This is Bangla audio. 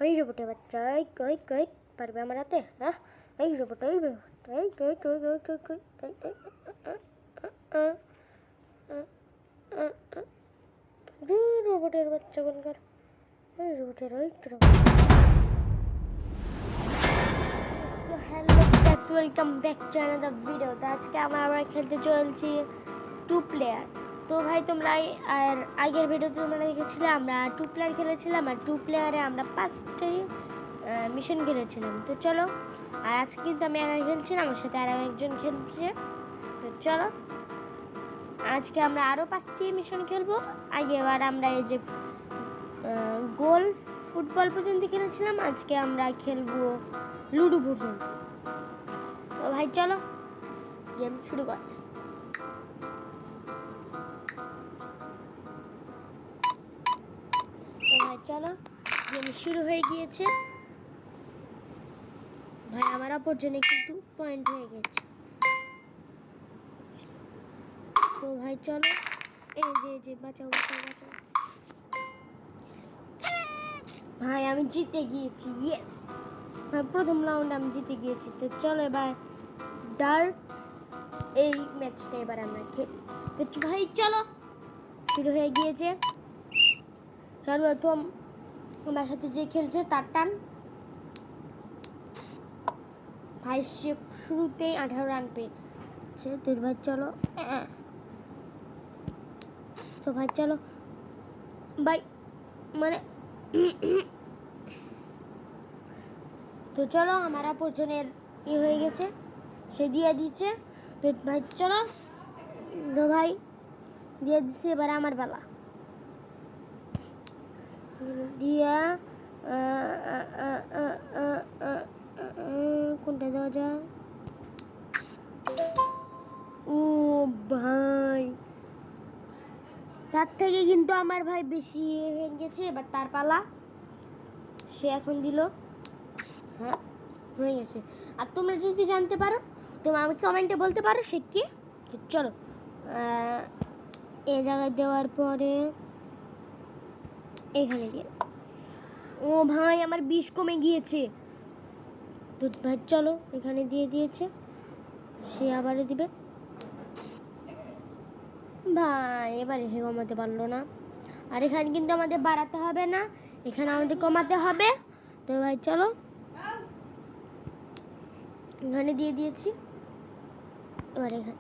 ওই রোবটের বাচ্চা, এই কই কই পারবে আমার হাতে? হ্যাঁ, এই রোবট, এই রোবট, এই কই কই কই কই কই রোবটের বাচ্চা কোনকার, ওই রোবটের ওই hello guys, welcome back to another video. তো আজকে আমরা খেলতে চলছি 2 প্লেয়ার। তো ভাই তোমরা আর আগের ভিডিওতে তোমরা দেখেছিলে আমরা 2 প্লেয়ার খেলেছিলাম, আর 2 প্লেয়ারে আমরা 5টি মিশন খেলেছিলাম। তো চলো, আর আজকে কিন্তু আমি একা খেলছি না, আমার সাথে আরও একজন খেলছে। তো চলো, আজকে আমরা আরও 5টি মিশন খেলবো। আগেবার আমরা এই যে গোল ফুটবল পর্যন্ত খেলেছিলাম, আজকে আমরা খেলবো লুডো পর্যন্ত। তো ভাই চলো গেম শুরু করছে। তো ভাই চলো, গেম শুরু হয়ে গিয়েছে। ভাই আমার অপরজনে কিন্তু পয়েন্ট হয়ে গেছে। তো ভাই চলো, এই যে বাঁচাও বাঁচাও বাঁচাও। ভাই আমি জিতে গিয়েছি, ইয়েস ভাই, প্রথম রাউন্ড আমি জিতে গিয়েছি। তো চলো এবার ডার্টস এই ম্যাচটা এবার আমরা খেলি। তো ভাই চলো, শুরু হয়ে গিয়েছে। সর্বপ্রথম আমার সাথে যে খেলছে তার টান। ভাই সে শুরুতেই 18 রান পেয়েছে। তো ভাই চলো, তো ভাই চলো ভাই, মানে তো চলো আমার অপরজনের হয়ে গেছে, সে দিয়ে দিচ্ছে। তো ভাই চলো, তো ভাই দিয়ে দিচ্ছে, এবার আমার বেলা দিয়া কোনটা দেওয়া যায়? ও ভাই, তার থেকে কিন্তু আমার ভাই বেশি হয়ে গেছে। এবার তার পালা, সে এখন দিল। হ্যাঁ হয়ে গেছে। আর তোমরা যদি জানতে পারো তোমরা আমাকে কমেন্টে বলতে পারো সে কি। চলো এ জায়গায় দেওয়ার পরে এখানে দিয়ে, ও ভাই আমার 20 কমে গিয়েছে। তো ভাই চলো এখানে দিয়ে দিয়েছে, সে আবারও দিবে। ভাই এবারে সে কমাতে পারলো না। আর এখানে কিন্তু আমাদের বাড়াতে হবে না, এখানে আমাদের কমাতে হবে। তো ভাই চলো এখানে দিয়ে দিয়েছি, এবার এখানে